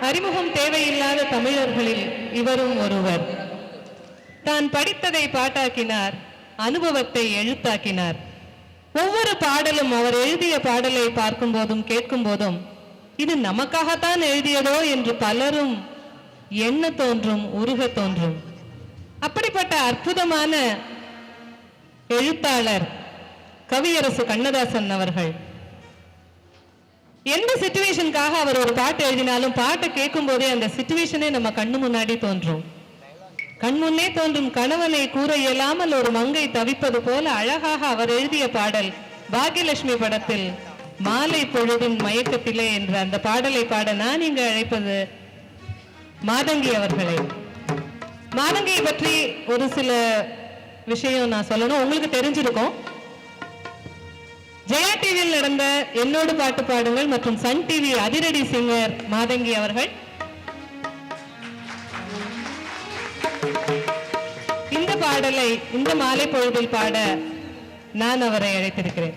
அறிமுகம் தேவையில்லாத தமிழர்களில் இவரும் ஒருவர். தான் படித்ததை பாட்டாக்கினார், அனுபவத்தை எழுத்தாக்கினார். ஒவ்வொரு பாடலும் அவர் எழுதிய பாடலை பார்க்கும் போதும் கேட்கும் போதும் இது நமக்காகத்தான் எழுதியதோ என்று பலரும் எண்ண தோன்றும், உருக தோன்றும். அப்படிப்பட்ட அற்புதமான எழுத்தாளர் கவியரசு கண்ணதாசன் அவர்கள். எந்த சிச்சுவேஷனுக்காக அவர் ஒரு பாட்டு எழுதினாலும் பாட்டை கேட்கும் போதே அந்த சிச்சுவேஷனே நம்ம கண்ணு முன்னாடி தோன்றும். கண்முன்னே தோன்றும் கணவனை கூற இயலாமல் ஒரு மங்கை தவிப்பது போல அழகாக அவர் எழுதிய பாடல் பாக்யலட்சுமி படத்தில் மாலை பொழுதின் மயக்கத்திலே என்ற அந்த பாடலை பாட நான் இங்கு அழைப்பது மாதங்கி அவர்களை. மாதங்கியை பற்றி ஒரு சில விஷயம் நான் சொல்லணும். உங்களுக்கு தெரிஞ்சிருக்கும், ஜெயா டிவியில் நடந்த என்னோடு பாட்டு பாடுங்கள் மற்றும் சன் டிவி அதிரடி சிங்கர் மாதங்கி அவர்கள். இந்த பாடலை இந்த மாலை பொழுதில் பாட நான் அவரை அழைத்திருக்கிறேன்.